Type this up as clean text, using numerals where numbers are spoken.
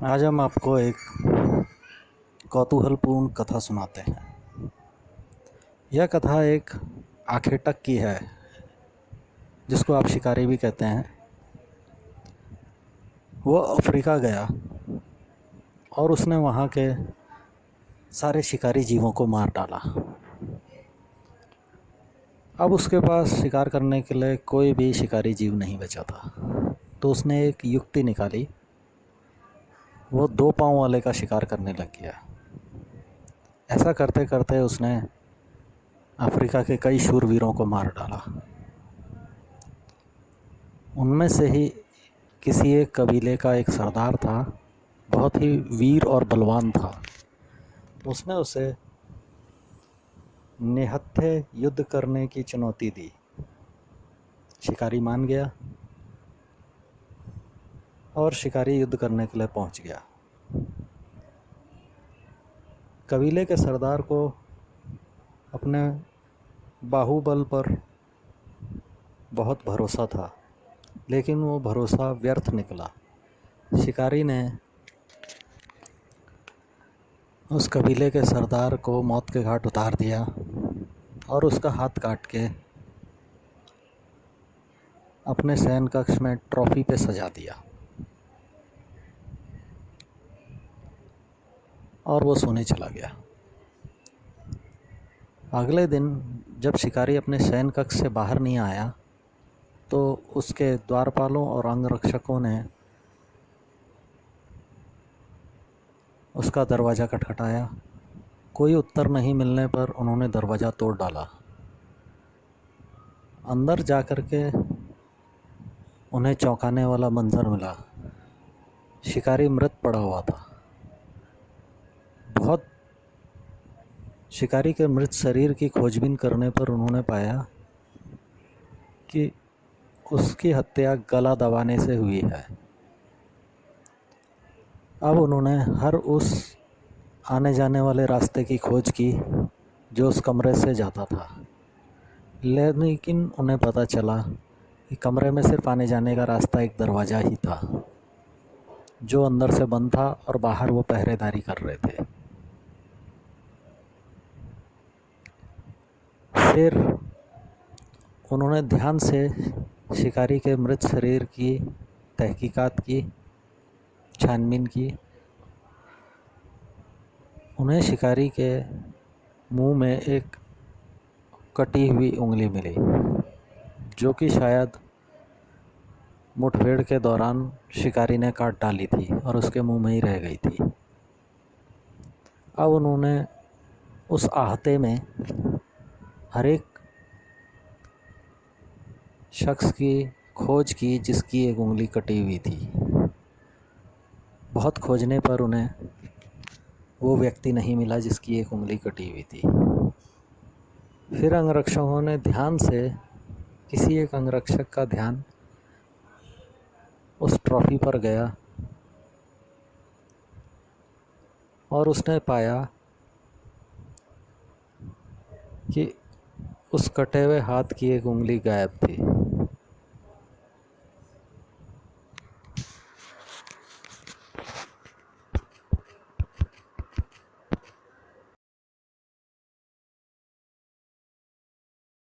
आज हम आपको एक कौतूहलपूर्ण कथा सुनाते हैं। यह कथा एक आखेटक की है, जिसको आप शिकारी भी कहते हैं। वो अफ्रीका गया और उसने वहाँ के सारे शिकारी जीवों को मार डाला। अब उसके पास शिकार करने के लिए कोई भी शिकारी जीव नहीं बचा था, तो उसने एक युक्ति निकाली। वो 2 पाँव वाले का शिकार करने लग गया। ऐसा करते करते उसने अफ्रीका के कई शूरवीरों को मार डाला। उनमें से ही किसी एक कबीले का एक सरदार था, बहुत ही वीर और बलवान था। उसने उसे निहत्थे युद्ध करने की चुनौती दी। शिकारी मान गया और शिकारी युद्ध करने के लिए पहुंच गया। कबीले के सरदार को अपने बाहुबल पर बहुत भरोसा था, लेकिन वो भरोसा व्यर्थ निकला। शिकारी ने उस कबीले के सरदार को मौत के घाट उतार दिया और उसका हाथ काट के अपने शयन कक्ष में ट्रॉफी पे सजा दिया और वो सोने चला गया। अगले दिन जब शिकारी अपने शयन कक्ष से बाहर नहीं आया, तो उसके द्वारपालों और अंगरक्षकों ने उसका दरवाज़ा खटखटाया। कोई उत्तर नहीं मिलने पर उन्होंने दरवाज़ा तोड़ डाला। अंदर जाकर के उन्हें चौंकाने वाला मंजर मिला। शिकारी मृत पड़ा हुआ था। बहुत शिकारी के मृत शरीर की खोजबीन करने पर उन्होंने पाया कि उसकी हत्या गला दबाने से हुई है। अब उन्होंने हर उस आने जाने वाले रास्ते की खोज की जो उस कमरे से जाता था, लेकिन उन्हें पता चला कि कमरे में सिर्फ आने जाने का रास्ता एक दरवाज़ा ही था, जो अंदर से बंद था और बाहर वो पहरेदारी कर रहे थे। फिर उन्होंने ध्यान से शिकारी के मृत शरीर की तहकीकात की, छानबीन की। उन्हें शिकारी के मुंह में एक कटी हुई उंगली मिली, जो कि शायद मुठभेड़ के दौरान शिकारी ने काट डाली थी और उसके मुंह में ही रह गई थी। अब उन्होंने उस आहते में हर एक शख्स की खोज की जिसकी एक उंगली कटी हुई थी। बहुत खोजने पर उन्हें वो व्यक्ति नहीं मिला जिसकी एक उंगली कटी हुई थी। फिर अंगरक्षकों ने ध्यान से किसी एक अंगरक्षक का ध्यान उस ट्रॉफी पर गया और उसने पाया कि उस कटे हुए हाथ की एक उंगली गायब थी।